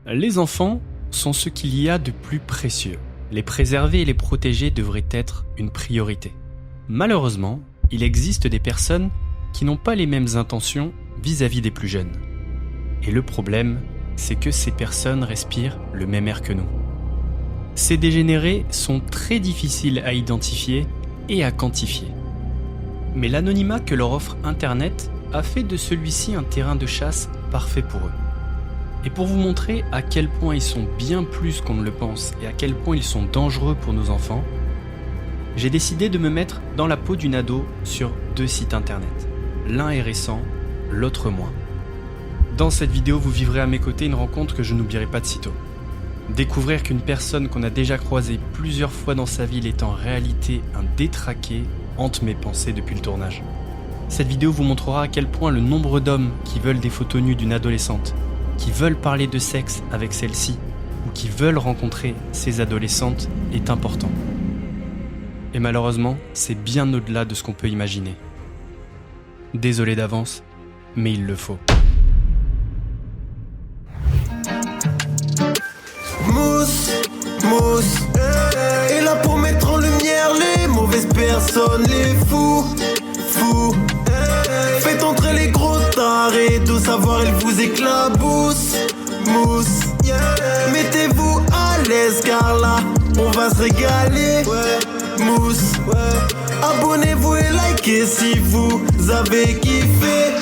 Les enfants sont ce qu'il y a de plus précieux. Les préserver et les protéger devrait être une priorité. Malheureusement, il existe des personnes qui n'ont pas les mêmes intentions vis-à-vis des plus jeunes. Et le problème, c'est que ces personnes respirent le même air que nous. Ces dégénérés sont très difficiles à identifier et à quantifier. Mais l'anonymat que leur offre Internet a fait de celui-ci un terrain de chasse parfait pour eux. Et pour vous montrer à quel point ils sont bien plus qu'on ne le pense et à quel point ils sont dangereux pour nos enfants, j'ai décidé de me mettre dans la peau d'une ado sur 2 sites internet. L'un est récent, l'autre moins. Dans cette vidéo, vous vivrez à mes côtés une rencontre que je n'oublierai pas de sitôt. Découvrir qu'une personne qu'on a déjà croisée plusieurs fois dans sa vie est en réalité un détraqué hante mes pensées depuis le tournage. Cette vidéo vous montrera à quel point le nombre d'hommes qui veulent des photos nues d'une adolescente, qui veulent parler de sexe avec celle-ci, ou qui veulent rencontrer ces adolescentes est important. Et malheureusement, c'est bien au-delà de ce qu'on peut imaginer. Désolé d'avance, mais il le faut. Mousse, est là pour mettre en lumière les mauvaises personnes, les fous. Faites entrer les gros tarés, tout savoir ils vous éclaboussent. Mousse, mettez-vous à l'aise car là, on va se régaler. Mousse, abonnez-vous et likez si vous avez kiffé.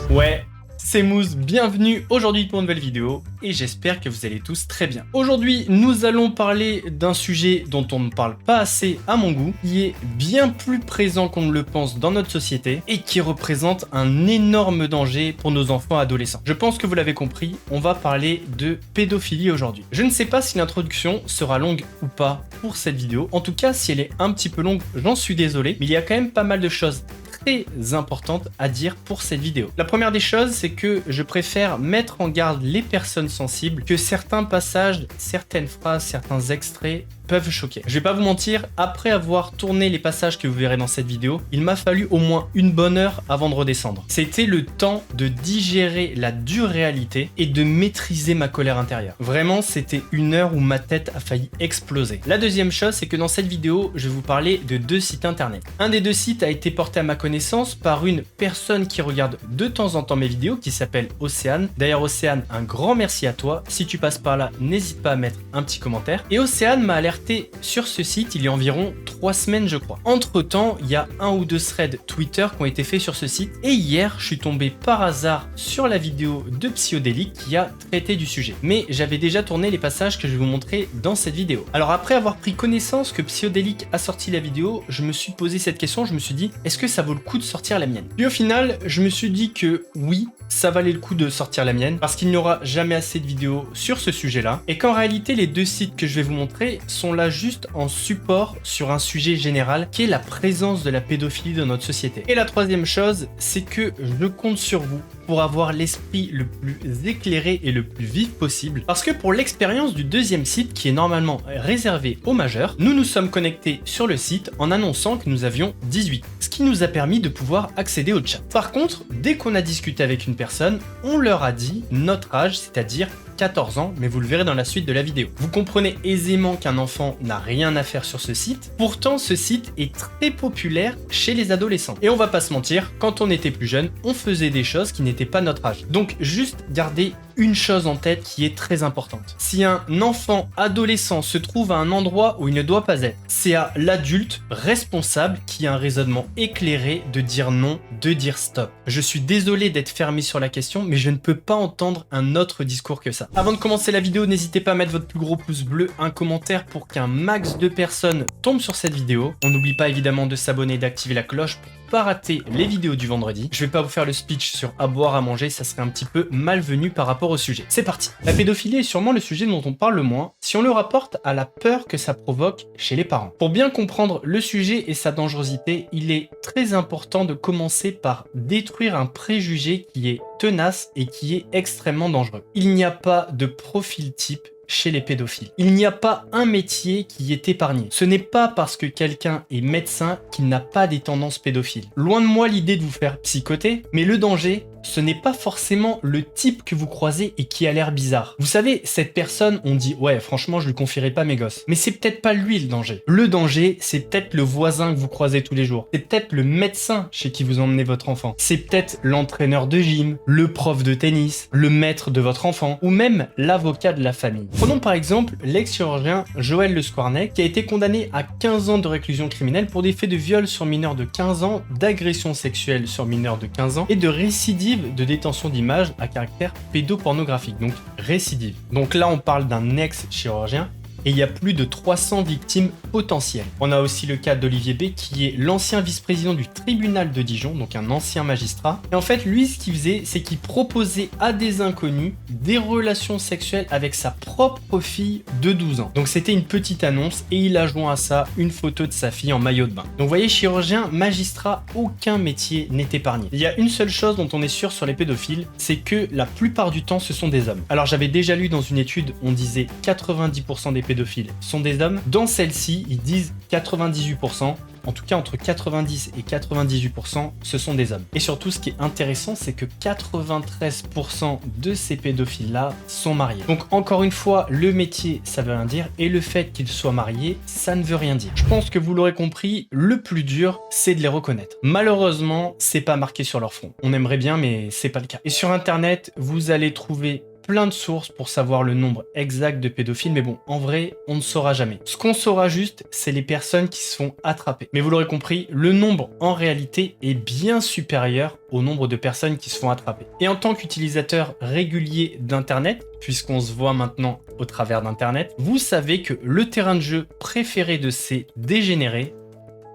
Ouais, c'est Mousse, bienvenue aujourd'hui pour une nouvelle vidéo et j'espère que vous allez tous très bien. Aujourd'hui, nous allons parler d'un sujet dont on ne parle pas assez à mon goût, qui est bien plus présent qu'on ne le pense dans notre société et qui représente un énorme danger pour nos enfants adolescents. Je pense que vous l'avez compris, on va parler de pédophilie aujourd'hui. Je ne sais pas si l'introduction sera longue ou pas pour cette vidéo. En tout cas, si elle est un petit peu longue, j'en suis désolé, mais il y a quand même pas mal de choses très importantes à dire pour cette vidéo. La première des choses, c'est que je préfère mettre en garde les personnes sensibles que certains passages, certaines phrases, certains extraits peuvent choquer. Je vais pas vous mentir, après avoir tourné les passages que vous verrez dans cette vidéo, il m'a fallu au moins une bonne heure avant de redescendre. C'était le temps de digérer la dure réalité et de maîtriser ma colère intérieure. Vraiment, c'était une heure où ma tête a failli exploser. La deuxième chose, c'est que dans cette vidéo, je vais vous parler de 2 sites internet. Un des 2 sites a été porté à ma connaissance par une personne qui regarde de temps en temps mes vidéos, qui s'appelle Océane. D'ailleurs, Océane, un grand merci à toi. Si tu passes par là, n'hésite pas à mettre un petit commentaire. Et Océane m'a alerté sur ce site il y a environ 3 semaines, je crois. Entre temps, il y a 1 ou 2 threads Twitter qui ont été faits sur ce site. Et hier, je suis tombé par hasard sur la vidéo de Psyodélique qui a traité du sujet. Mais j'avais déjà tourné les passages que je vais vous montrer dans cette vidéo. Alors après avoir pris connaissance que Psyodélique a sorti la vidéo, je me suis posé cette question, je me suis dit, est-ce que ça vaut le coup de sortir la mienne? Puis au final, je me suis dit que oui, ça valait le coup de sortir la mienne, parce qu'il n'y aura jamais assez de vidéos sur ce sujet-là, et qu'en réalité, les 2 sites que je vais vous montrer sont là juste en support sur un sujet général, qui est la présence de la pédophilie dans notre société. Et la troisième chose, c'est que je compte sur vous pour avoir l'esprit le plus éclairé et le plus vif possible, parce que pour l'expérience du 2e site, qui est normalement réservé aux majeurs, nous nous sommes connectés sur le site en annonçant que nous avions 18, ce qui nous a permis de pouvoir accéder au chat. Par contre, dès qu'on a discuté avec une personne, on leur a dit notre âge, c'est-à-dire 14 ans, mais vous le verrez dans la suite de la vidéo. Vous comprenez aisément qu'un enfant n'a rien à faire sur ce site, pourtant ce site est très populaire chez les adolescents. Et on va pas se mentir, quand on était plus jeune, on faisait des choses qui n'étaient pas notre âge. Donc juste gardez une chose en tête qui est très importante. Si un enfant adolescent se trouve à un endroit où il ne doit pas être, c'est à l'adulte responsable qui a un raisonnement éclairé de dire non, de dire stop. Je suis désolé d'être fermé sur la question, mais je ne peux pas entendre un autre discours que ça. Avant de commencer la vidéo, n'hésitez pas à mettre votre plus gros pouce bleu, un commentaire pour qu'un max de personnes tombent sur cette vidéo. On n'oublie pas évidemment de s'abonner et d'activer la cloche pour pas rater les vidéos du vendredi. Je vais pas vous faire le speech sur à boire, à manger, ça serait un petit peu malvenu par rapport au sujet. C'est parti. La pédophilie est sûrement le sujet dont on parle le moins si on le rapporte à la peur que ça provoque chez les parents. Pour bien comprendre le sujet et sa dangerosité, il est très important de commencer par détruire un préjugé qui est tenace et qui est extrêmement dangereux. Il n'y a pas de profil type chez les pédophiles. Il n'y a pas un métier qui est épargné. Ce n'est pas parce que quelqu'un est médecin qu'il n'a pas des tendances pédophiles. Loin de moi l'idée de vous faire psychoter, mais le danger, ce n'est pas forcément le type que vous croisez et qui a l'air bizarre. Vous savez, cette personne, on dit « ouais, franchement, je lui confierai pas mes gosses ». Mais c'est peut-être pas lui le danger. Le danger, c'est peut-être le voisin que vous croisez tous les jours. C'est peut-être le médecin chez qui vous emmenez votre enfant. C'est peut-être l'entraîneur de gym, le prof de tennis, le maître de votre enfant, ou même l'avocat de la famille. Prenons par exemple l'ex-chirurgien Joël Le Squarnec, qui a été condamné à 15 ans de réclusion criminelle pour des faits de viol sur mineurs de 15 ans, d'agression sexuelle sur mineurs de 15 ans et de récidive de détention d'images à caractère pédopornographique, donc récidive. Donc là, on parle d'un ex-chirurgien et il y a plus de 300 victimes potentielles. On a aussi le cas d'Olivier B, qui est l'ancien vice-président du tribunal de Dijon, donc un ancien magistrat. Et en fait, lui, ce qu'il faisait, c'est qu'il proposait à des inconnus des relations sexuelles avec sa propre fille de 12 ans. Donc c'était une petite annonce et il a joint à ça une photo de sa fille en maillot de bain. Donc vous voyez, chirurgien, magistrat, aucun métier n'est épargné. Il y a une seule chose dont on est sûr sur les pédophiles, c'est que la plupart du temps, ce sont des hommes. Alors j'avais déjà lu dans une étude, on disait 90% des pédophiles sont des hommes. Dans celle-ci, ils disent 98%. En tout cas, entre 90 et 98%, ce sont des hommes. Et surtout, ce qui est intéressant, c'est que 93% de ces pédophiles-là sont mariés. Donc, encore une fois, le métier, ça veut rien dire. Et le fait qu'ils soient mariés, ça ne veut rien dire. Je pense que vous l'aurez compris, le plus dur, c'est de les reconnaître. Malheureusement, c'est pas marqué sur leur front. On aimerait bien, mais c'est pas le cas. Et sur Internet, vous allez trouver plein de sources pour savoir le nombre exact de pédophiles, mais bon, en vrai, on ne saura jamais. Ce qu'on saura juste, c'est les personnes qui se font attraper. Mais vous l'aurez compris, le nombre en réalité est bien supérieur au nombre de personnes qui se font attraper. Et en tant qu'utilisateur régulier d'Internet, puisqu'on se voit maintenant au travers d'Internet, vous savez que le terrain de jeu préféré de ces dégénérés,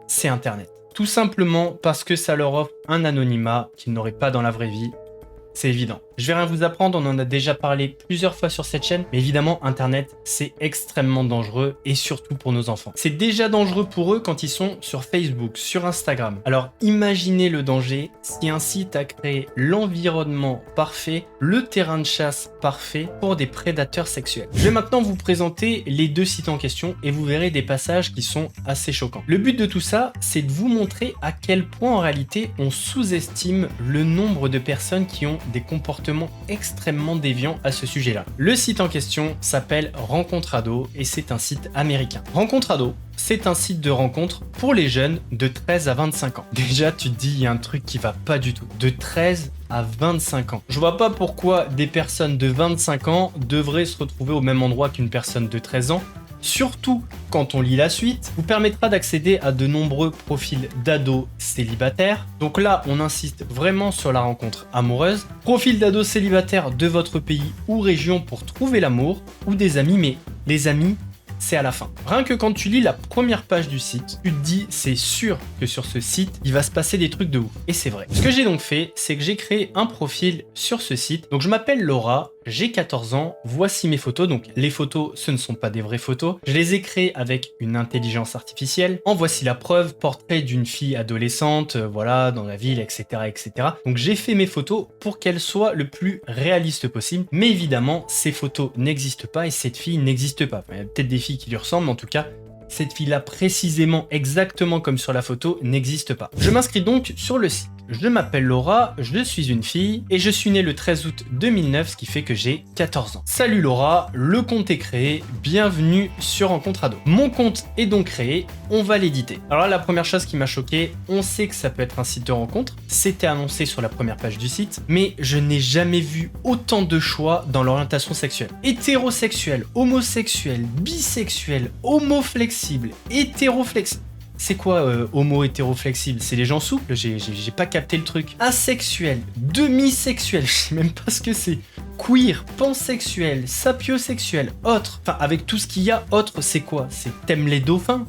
c'est Internet. Tout simplement parce que ça leur offre un anonymat qu'ils n'auraient pas dans la vraie vie. C'est évident. Je vais rien vous apprendre, on en a déjà parlé plusieurs fois sur cette chaîne, mais évidemment, Internet, c'est extrêmement dangereux et surtout pour nos enfants. C'est déjà dangereux pour eux quand ils sont sur Facebook, sur Instagram. Alors, imaginez le danger si un site a créé l'environnement parfait, le terrain de chasse parfait pour des prédateurs sexuels. Je vais maintenant vous présenter les deux sites en question et vous verrez des passages qui sont assez choquants. Le but de tout ça, c'est de vous montrer à quel point en réalité on sous-estime le nombre de personnes qui ont des comportements extrêmement déviants à ce sujet-là. Le site en question s'appelle Rencontre Ado et c'est un site américain. Rencontre Ado, c'est un site de rencontre pour les jeunes de 13 à 25 ans. Déjà, tu te dis, il y a un truc qui va pas du tout. De 13 à 25 ans. Je vois pas pourquoi des personnes de 25 ans devraient se retrouver au même endroit qu'une personne de 13 ans. Surtout quand on lit la suite, vous permettra d'accéder à de nombreux profils d'ados célibataires. Donc là, on insiste vraiment sur la rencontre amoureuse. Profil d'ados célibataires de votre pays ou région pour trouver l'amour ou des amis, mais les amis, c'est à la fin. Rien que quand tu lis la première page du site, tu te dis c'est sûr que sur ce site, il va se passer des trucs de ouf. Et c'est vrai. Ce que j'ai donc fait, c'est que j'ai créé un profil sur ce site. Donc je m'appelle Laura, j'ai 14 ans, voici mes photos. Donc les photos, ce ne sont pas des vraies photos. Je les ai créées avec une intelligence artificielle. En voici la preuve, portrait d'une fille adolescente, voilà, dans la ville, etc., etc. Donc j'ai fait mes photos pour qu'elles soient le plus réalistes possible. Mais évidemment, ces photos n'existent pas et cette fille n'existe pas. Enfin, il y a peut-être des filles qui lui ressemblent, mais en tout cas, cette fille-là, précisément, exactement comme sur la photo, n'existe pas. Je m'inscris donc sur le site. Je m'appelle Laura, je suis une fille et je suis née le 13 août 2009, ce qui fait que j'ai 14 ans. Salut Laura, le compte est créé, bienvenue sur Rencontre Ado. Mon compte est donc créé, on va l'éditer. Alors là, la première chose qui m'a choqué, on sait que ça peut être un site de rencontre, c'était annoncé sur la première page du site, mais je n'ai jamais vu autant de choix dans l'orientation sexuelle. Hétérosexuel, homosexuel, bisexuel, homoflexible, hétéroflexible. C'est quoi homo hétéroflexible? C'est les gens souples? J'ai pas capté le truc. Asexuel, demisexuel, je sais même pas ce que c'est. Queer, pansexuel, sapiosexuel, autre. Enfin, avec tout ce qu'il y a, autre, c'est quoi? C'est t'aimes les dauphins?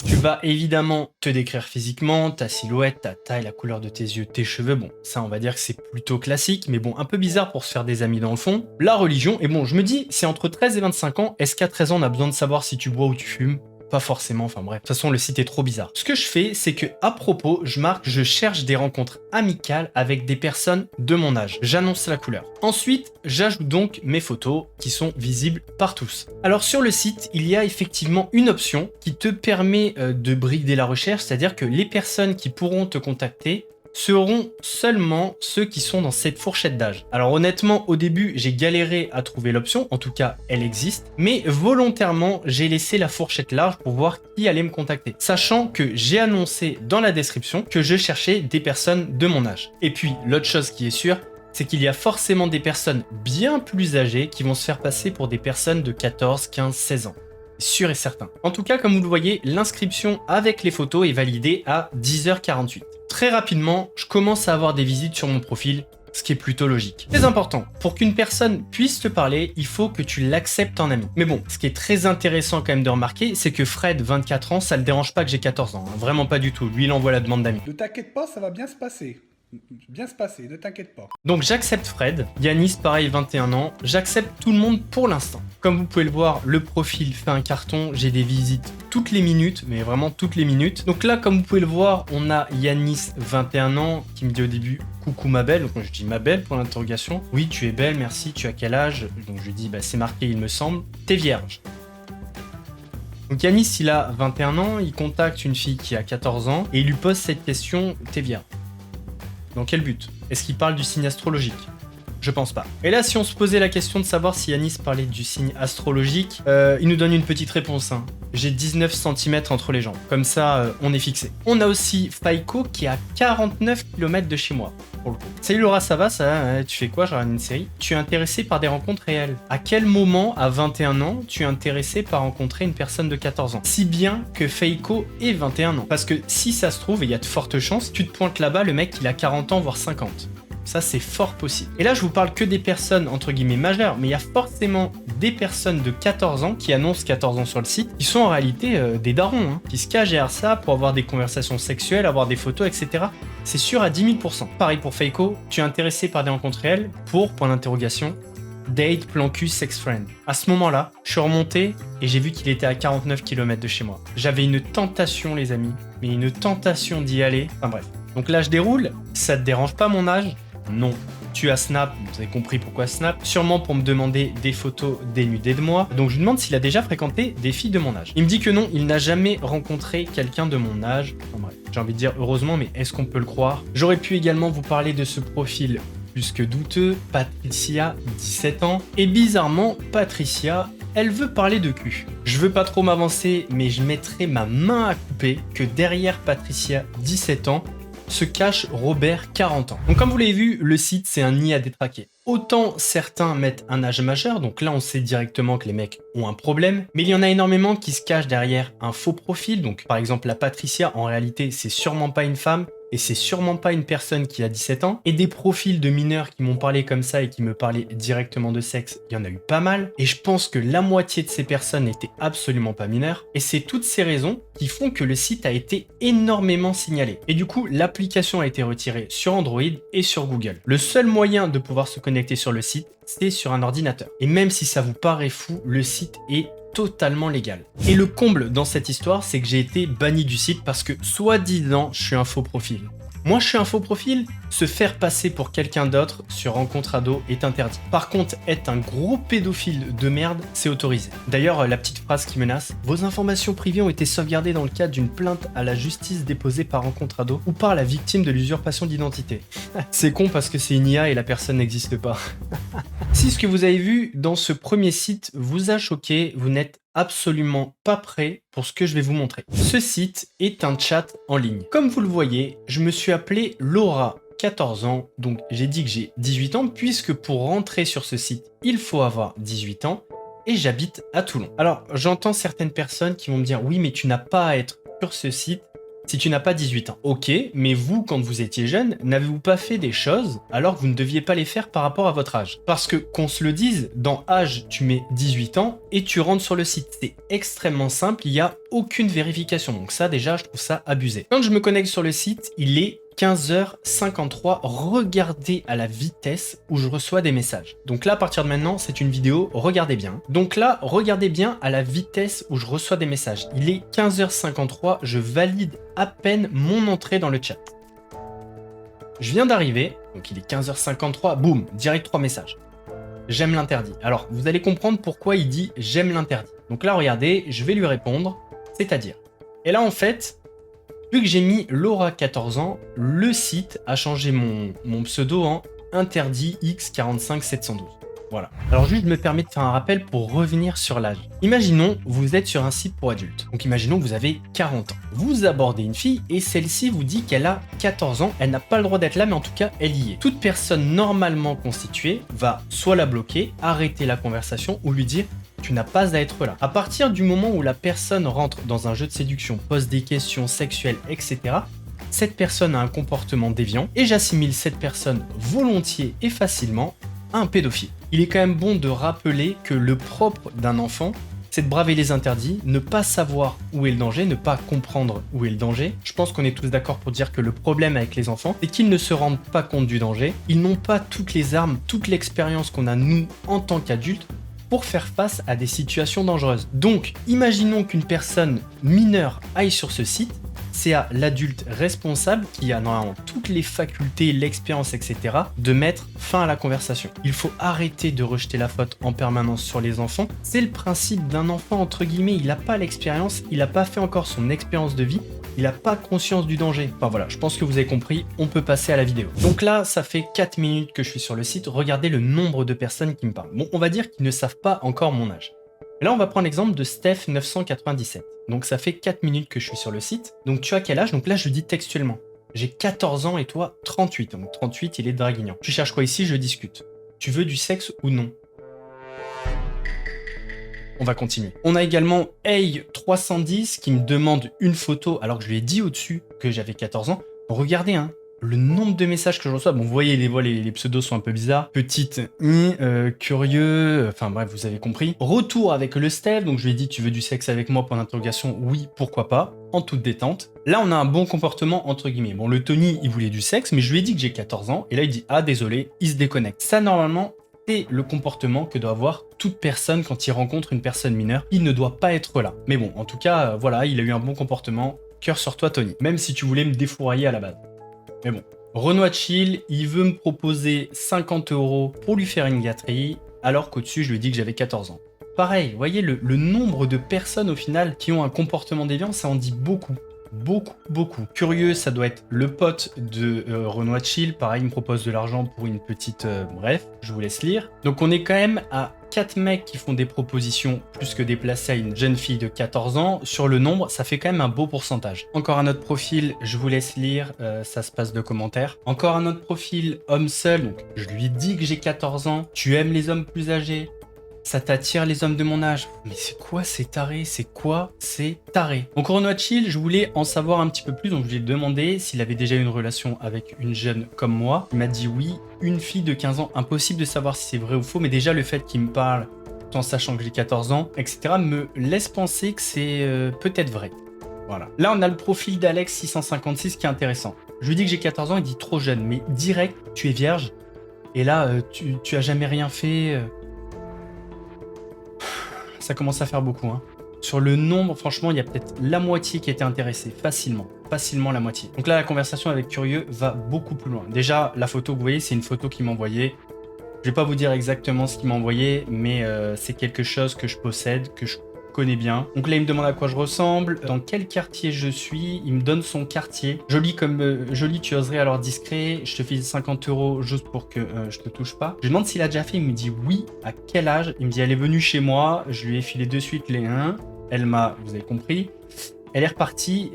Tu vas évidemment te décrire physiquement, ta silhouette, ta taille, la couleur de tes yeux, tes cheveux. Bon, ça on va dire que c'est plutôt classique, mais bon, un peu bizarre pour se faire des amis dans le fond. La religion, et bon, je me dis, c'est entre 13 et 25 ans, est-ce qu'à 13 ans on a besoin de savoir si tu bois ou tu fumes? pas forcément, enfin bref. De toute façon, le site est trop bizarre. Ce que je fais, c'est que à propos, je marque, je cherche des rencontres amicales avec des personnes de mon âge. J'annonce la couleur. Ensuite, j'ajoute donc mes photos qui sont visibles par tous. Alors sur le site, il y a effectivement une option qui te permet de brider la recherche, c'est-à-dire que les personnes qui pourront te contacter seront seulement ceux qui sont dans cette fourchette d'âge. Alors honnêtement, au début, j'ai galéré à trouver l'option, en tout cas, elle existe, mais volontairement, j'ai laissé la fourchette large pour voir qui allait me contacter, sachant que j'ai annoncé dans la description que je cherchais des personnes de mon âge. Et puis, l'autre chose qui est sûre, c'est qu'il y a forcément des personnes bien plus âgées qui vont se faire passer pour des personnes de 14, 15, 16 ans. Sûr et certain. En tout cas, comme vous le voyez, l'inscription avec les photos est validée à 10h48. Très rapidement, je commence à avoir des visites sur mon profil, ce qui est plutôt logique. Très important, pour qu'une personne puisse te parler, il faut que tu l'acceptes en ami. Mais bon, ce qui est très intéressant quand même de remarquer, c'est que Fred, 24 ans, ça le dérange pas que j'ai 14 ans. Hein. Vraiment pas du tout. Lui, il envoie la demande d'amis. Ne t'inquiète pas, ça va bien se passer. Ne t'inquiète pas. Donc j'accepte Fred, Yanis pareil 21 ans, j'accepte tout le monde pour l'instant. Comme vous pouvez le voir, le profil fait un carton, j'ai des visites toutes les minutes, mais vraiment toutes les minutes. Donc là, comme vous pouvez le voir, on a Yanis 21 ans qui me dit au début « Coucou ma belle », donc je dis « Ma belle » pour l'interrogation. « Oui, tu es belle, merci, tu as quel âge ?» Donc je dis « Bah c'est marqué, il me semble, t'es vierge ». Donc Yanis, il a 21 ans, il contacte une fille qui a 14 ans et il lui pose cette question « T'es vierge ?» Dans quel but? Est-ce qu'il parle du signe astrologique? Je pense pas. Et là, si on se posait la question de savoir si Yanis parlait du signe astrologique, il nous donne une petite réponse. Hein. J'ai 19 cm entre les jambes. Comme ça, on est fixé. On a aussi Faiko qui est à 49 km de chez moi. Pour le coup. Salut Laura, ça va ça? Tu fais quoi? Je regarde une série. Tu es intéressé par des rencontres réelles. À quel moment, à 21 ans, tu es intéressé par rencontrer une personne de 14 ans? Si bien que Faiko ait 21 ans. Parce que si ça se trouve, et il y a de fortes chances, tu te pointes là-bas, le mec, il a 40 ans, voire 50. Ça, c'est fort possible. Et là, je vous parle que des personnes, entre guillemets, majeures, mais il y a forcément des personnes de 14 ans qui annoncent 14 ans sur le site, qui sont en réalité des darons, hein, qui se cachent derrière ça pour avoir des conversations sexuelles, avoir des photos, etc. C'est sûr à 10 000 %. Pareil pour Faiko, tu es intéressé par des rencontres réelles pour, point d'interrogation, date, plan cul, sex friend. À ce moment-là, je suis remonté et j'ai vu qu'il était à 49 km de chez moi. J'avais une tentation, les amis, mais une tentation d'y aller. Enfin bref. Donc là, je déroule. Ça te dérange pas mon âge? Non. Tu as Snap, vous avez compris pourquoi Snap, sûrement pour me demander des photos dénudées de moi. Donc je lui demande s'il a déjà fréquenté des filles de mon âge. Il me dit que non, il n'a jamais rencontré quelqu'un de mon âge. Enfin bref, j'ai envie de dire heureusement, mais est-ce qu'on peut le croire? J'aurais pu également vous parler de ce profil plus que douteux, Patricia, 17 ans. Et bizarrement, Patricia, elle veut parler de cul. Je veux pas trop m'avancer, mais je mettrai ma main à couper que derrière Patricia, 17 ans, se cache Robert, 40 ans. Donc comme vous l'avez vu, le site c'est un nid à détraquer. Autant certains mettent un âge majeur, donc là on sait directement que les mecs ont un problème, mais il y en a énormément qui se cachent derrière un faux profil, donc par exemple la Patricia, en réalité c'est sûrement pas une femme, et c'est sûrement pas une personne qui a 17 ans, et des profils de mineurs qui m'ont parlé comme ça et qui me parlaient directement de sexe, il y en a eu pas mal, et je pense que la moitié de ces personnes n'étaient absolument pas mineures, et c'est toutes ces raisons qui font que le site a été énormément signalé. Et du coup, l'application a été retirée sur Android et sur Google. Le seul moyen de pouvoir se connecter sur le site, c'est sur un ordinateur. Et même si ça vous paraît fou, le site est totalement légal. Et le comble dans cette histoire, c'est que j'ai été banni du site parce que, soi-disant, je suis un faux profil. Moi, je suis un faux profil. Se faire passer pour quelqu'un d'autre sur Rencontre Ado est interdit. Par contre, être un gros pédophile de merde, c'est autorisé. D'ailleurs, la petite phrase qui menace, vos informations privées ont été sauvegardées dans le cadre d'une plainte à la justice déposée par Rencontre Ado ou par la victime de l'usurpation d'identité. C'est con parce que c'est une IA et la personne n'existe pas. Si ce que vous avez vu dans ce premier site vous a choqué, vous n'êtes absolument pas prêt pour ce que je vais vous montrer. Ce site est un chat en ligne. Comme vous le voyez, je me suis appelé Laura, 14 ans, donc j'ai dit que j'ai 18 ans puisque pour rentrer sur ce site, il faut avoir 18 ans et j'habite à Toulon. Alors, j'entends certaines personnes qui vont me dire « Oui, mais tu n'as pas à être sur ce site si tu n'as pas 18 ans. » Ok, mais vous, quand vous étiez jeune, n'avez-vous pas fait des choses alors que vous ne deviez pas les faire par rapport à votre âge? Parce que, qu'on se le dise, dans âge, tu mets 18 ans et tu rentres sur le site. C'est extrêmement simple, il n'y a aucune vérification. Donc ça, déjà, je trouve ça abusé. Quand je me connecte sur le site, il est 15h53, regardez à la vitesse où je reçois des messages. Donc là, à partir de maintenant, c'est une vidéo, regardez bien. Donc là, regardez bien à la vitesse où je reçois des messages. Il est 15h53, je valide à peine mon entrée dans le chat. Je viens d'arriver, donc il est 15h53, boum, direct 3 messages. J'aime l'interdit. Alors, vous allez comprendre pourquoi il dit j'aime l'interdit. Donc là, regardez, je vais lui répondre, c'est-à-dire. Et là, en fait, vu que j'ai mis Laura 14 ans, le site a changé mon pseudo en interdit X45712. Voilà. Alors juste, je me permets de faire un rappel pour revenir sur l'âge. Imaginons, vous êtes sur un site pour adultes. Donc imaginons que vous avez 40 ans. Vous abordez une fille et celle-ci vous dit qu'elle a 14 ans. Elle n'a pas le droit d'être là, mais en tout cas, elle y est. Toute personne normalement constituée va soit la bloquer, arrêter la conversation ou lui dire « tu n'as pas à être là ». À partir du moment où la personne rentre dans un jeu de séduction, pose des questions sexuelles, etc., cette personne a un comportement déviant et j'assimile cette personne volontiers et facilement à un pédophile. Il est quand même bon de rappeler que le propre d'un enfant, c'est de braver les interdits, ne pas savoir où est le danger, ne pas comprendre où est le danger. Je pense qu'on est tous d'accord pour dire que le problème avec les enfants, c'est qu'ils ne se rendent pas compte du danger. Ils n'ont pas toutes les armes, toute l'expérience qu'on a nous en tant qu'adultes pour faire face à des situations dangereuses. Donc, imaginons qu'une personne mineure aille sur ce site, c'est à l'adulte responsable qui a normalement toutes les facultés, l'expérience, etc. de mettre fin à la conversation. Il faut arrêter de rejeter la faute en permanence sur les enfants. C'est le principe d'un enfant, entre guillemets, il n'a pas l'expérience, il n'a pas fait encore son expérience de vie, il n'a pas conscience du danger. Enfin voilà, je pense que vous avez compris, on peut passer à la vidéo. Donc là, ça fait 4 minutes que je suis sur le site, regardez le nombre de personnes qui me parlent. Bon, on va dire qu'ils ne savent pas encore mon âge. Et là, on va prendre l'exemple de Steph997. Donc ça fait 4 minutes que je suis sur le site. Donc tu as quel âge? Donc là, je dis textuellement. J'ai 14 ans et toi 38. Donc 38, il est draguignan. Tu cherches quoi ici? Je discute. Tu veux du sexe ou non? On va continuer. On a également Hey310 qui me demande une photo alors que je lui ai dit au-dessus que j'avais 14 ans. Regardez, hein. Le nombre de messages que je reçois, bon, vous voyez, les pseudos sont un peu bizarres. Petite, curieux, enfin bref, vous avez compris. Retour avec le Steph, donc je lui ai dit, tu veux du sexe avec moi, point d'interrogation, oui, pourquoi pas, en toute détente. Là, on a un bon comportement, entre guillemets. Bon, le Tony, il voulait du sexe, mais je lui ai dit que j'ai 14 ans, et là, il dit, ah, désolé, il se déconnecte. Ça, normalement, c'est le comportement que doit avoir toute personne quand il rencontre une personne mineure. Il ne doit pas être là. Mais bon, en tout cas, voilà, il a eu un bon comportement. Cœur sur toi, Tony. Même si tu voulais me défourailler à la base. Mais bon, Renoir Chill, il veut me proposer 50 € pour lui faire une gâterie, alors qu'au-dessus, je lui ai dit que j'avais 14 ans. Pareil, vous voyez, le nombre de personnes au final qui ont un comportement déviant, ça en dit beaucoup. Beaucoup. Curieux, ça doit être le pote de Renoir Chill. Pareil, il me propose de l'argent pour une petite... bref, je vous laisse lire. Donc on est quand même à 4 mecs qui font des propositions plus que déplacées à une jeune fille de 14 ans. Sur le nombre, ça fait quand même un beau pourcentage. Encore un autre profil, je vous laisse lire, ça se passe de commentaires. Encore un autre profil, homme seul. Donc je lui dis que j'ai 14 ans. Tu aimes les hommes plus âgés? Ça t'attire les hommes de mon âge? Mais c'est quoi ces tarés? C'est quoi ces tarés? Donc Renoir Chill, je voulais en savoir un petit peu plus, donc je lui ai demandé s'il avait déjà eu une relation avec une jeune comme moi. Il m'a dit oui, une fille de 15 ans, impossible de savoir si c'est vrai ou faux, mais déjà le fait qu'il me parle tout en sachant que j'ai 14 ans, etc. me laisse penser que c'est peut-être vrai. Voilà. Là, on a le profil d'Alex656 qui est intéressant. Je lui dis que j'ai 14 ans, il dit trop jeune, mais direct, tu es vierge, et là, tu as jamais rien fait... Ça commence à faire beaucoup, hein. Sur le nombre, franchement, il y a peut-être la moitié qui était intéressée, facilement la moitié. Donc là, la conversation avec Curieux va beaucoup plus loin. Déjà, la photo que vous voyez, c'est une photo qu'il m'a envoyée. Je vais pas vous dire exactement ce qu'il m'a envoyé, mais c'est quelque chose que je possède, que je connais bien. Donc là, il me demande à quoi je ressemble, dans quel quartier je suis, il me donne son quartier. Joli comme joli, tu oserais alors discret, je te file 50 € juste pour que je te touche pas. Je lui demande s'il a déjà fait, il me dit oui, à quel âge? Il me dit elle est venue chez moi, je lui ai filé de suite les 1, elle m'a, vous avez compris, elle est repartie,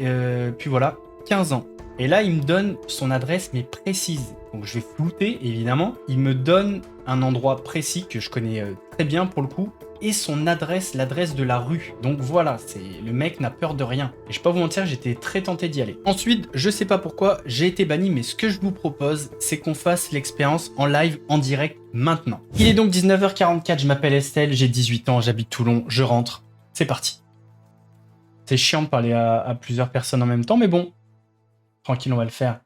puis voilà, 15 ans. Et là, il me donne son adresse, mais précise. Donc je vais flouter, évidemment. Il me donne un endroit précis que je connais très bien pour le coup, et son adresse, l'adresse de la rue. Donc voilà, le mec n'a peur de rien. Et je vais pas vous mentir, j'étais très tenté d'y aller. Ensuite, je sais pas pourquoi, j'ai été banni, mais ce que je vous propose, c'est qu'on fasse l'expérience en live, en direct, maintenant. Il est donc 19h44, je m'appelle Estelle, j'ai 18 ans, j'habite Toulon, je rentre. C'est parti. C'est chiant de parler à plusieurs personnes en même temps, mais bon, tranquille, on va le faire.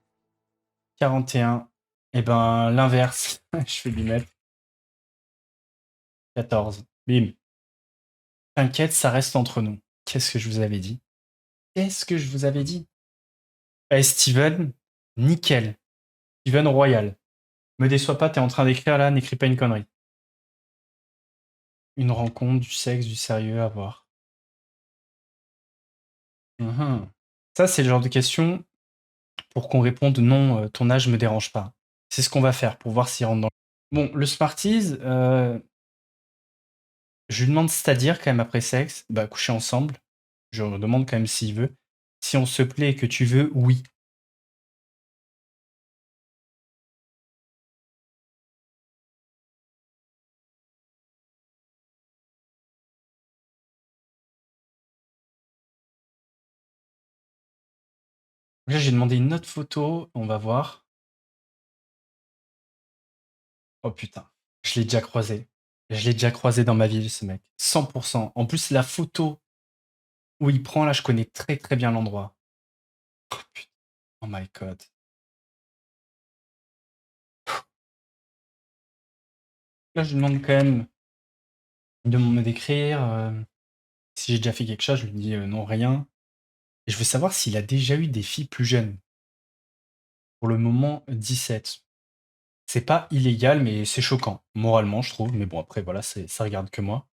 41. Et ben, l'inverse. Je vais lui mettre 14. Bim. T'inquiète, ça reste entre nous. Qu'est-ce que je vous avais dit? Qu'est-ce que je vous avais dit? Eh, Steven, nickel. Steven Royal. Me déçois pas, t'es en train d'écrire là, n'écris pas une connerie. Une rencontre, du sexe, du sérieux, à voir. Ça, c'est le genre de question pour qu'on réponde non, ton âge me dérange pas. C'est ce qu'on va faire pour voir s'il rentre dans. Bon, le Smarties, je lui demande c'est-à-dire quand même après sexe, bah coucher ensemble. Je lui demande quand même s'il veut. Si on se plaît et que tu veux, oui. Là, j'ai demandé une autre photo, on va voir. Oh putain, je l'ai déjà croisé. Je l'ai déjà croisé dans ma ville, ce mec. 100%. En plus, la photo où il prend, là, je connais très très bien l'endroit. Oh putain. Oh my god. Là, je lui demande quand même de me décrire. Si j'ai déjà fait quelque chose, je lui dis non, rien. Et je veux savoir s'il a déjà eu des filles plus jeunes. Pour le moment, 17. C'est pas illégal, mais c'est choquant, moralement, je trouve. Mais bon, après, voilà, ça regarde que moi.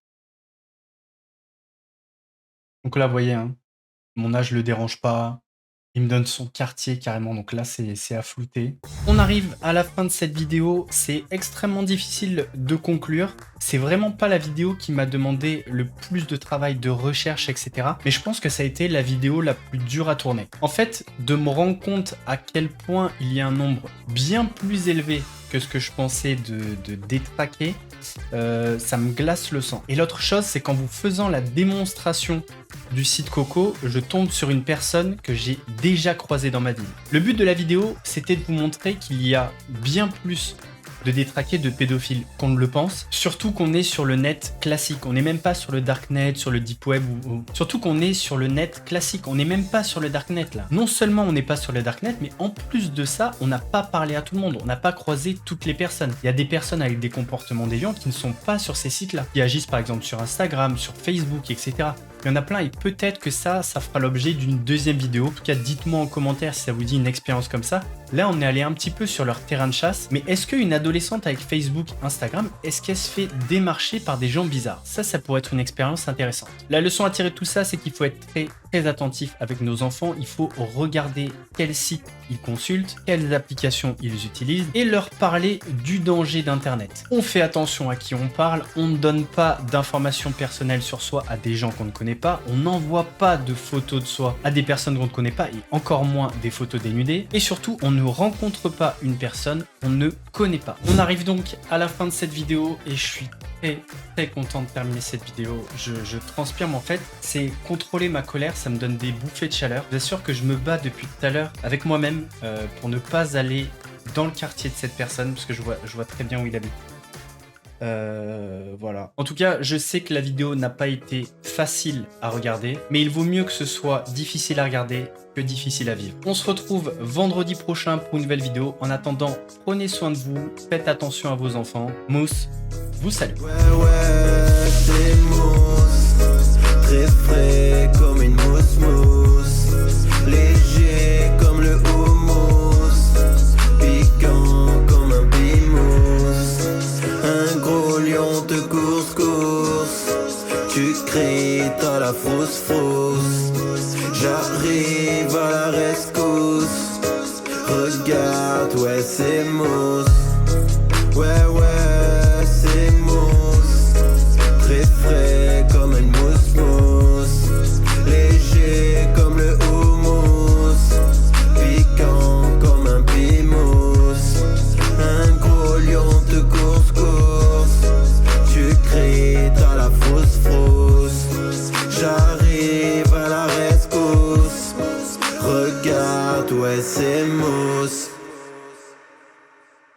Donc là, vous voyez, hein, mon âge le dérange pas. Il me donne son quartier carrément, donc là c'est à flouter. On arrive à la fin de cette vidéo, c'est extrêmement difficile de conclure. C'est vraiment pas la vidéo qui m'a demandé le plus de travail de recherche, etc. Mais je pense que ça a été la vidéo la plus dure à tourner. En fait, de me rendre compte à quel point il y a un nombre bien plus élevé que ce que je pensais de détraquer, ça me glace le sang. Et l'autre chose, c'est qu'en vous faisant la démonstration du site Coco, je tombe sur une personne que j'ai déjà croisée dans ma vie. Le but de la vidéo, c'était de vous montrer qu'il y a bien plus de détraqués de pédophiles qu'on ne le pense. Surtout qu'on est sur le net classique. On n'est même pas sur le darknet, sur le deep web. Surtout qu'on est sur le net classique. On n'est même pas sur le darknet là. Non seulement on n'est pas sur le darknet, mais en plus de ça, on n'a pas parlé à tout le monde. On n'a pas croisé toutes les personnes. Il y a des personnes avec des comportements déviants qui ne sont pas sur ces sites-là. Qui agissent par exemple sur Instagram, sur Facebook, etc. Il y en a plein et peut-être que ça fera l'objet d'une deuxième vidéo. En tout cas, dites-moi en commentaire si ça vous dit une expérience comme ça. Là, on est allé un petit peu sur leur terrain de chasse. Mais est-ce qu'une adolescente avec Facebook, Instagram, est-ce qu'elle se fait démarcher par des gens bizarres? Ça pourrait être une expérience intéressante. La leçon à tirer de tout ça, c'est qu'il faut être très attentif avec nos enfants. Il faut regarder quels sites ils consultent, quelles applications ils utilisent et leur parler du danger d'Internet. On fait attention à qui on parle. On ne donne pas d'informations personnelles sur soi à des gens qu'on ne connaît pas. On n'envoie pas de photos de soi à des personnes qu'on ne connaît pas et encore moins des photos dénudées. Et surtout, on ne rencontre pas une personne qu'on ne connaît pas. On arrive donc à la fin de cette vidéo et je suis très content de terminer cette vidéo. Je transpire, mais en fait, c'est contrôler ma colère, ça me donne des bouffées de chaleur. Je vous assure que je me bats depuis tout à l'heure avec moi-même pour ne pas aller dans le quartier de cette personne parce que je vois très bien où il habite. Voilà. En tout cas, je sais que la vidéo n'a pas été facile à regarder, mais il vaut mieux que ce soit difficile à regarder que difficile à vivre. On se retrouve vendredi prochain pour une nouvelle vidéo. En attendant, prenez soin de vous, faites attention à vos enfants. Mousse vous salue. Ouais, c'est mousse, très frais comme une mousse, léger comme le houmous, piquant comme un pimousse. Un gros lion te course, tu cries, t'as la frousse. J'arrive à la rescousse, regarde, ouais c'est mousse, ouais c'est mousse, très frais comme une mousse, léger comme le houmous, piquant comme un pimousse. Un gros lion te course, tu cries, t'as la frousse. J'arrive à la rescousse, regarde, ouais c'est mousse.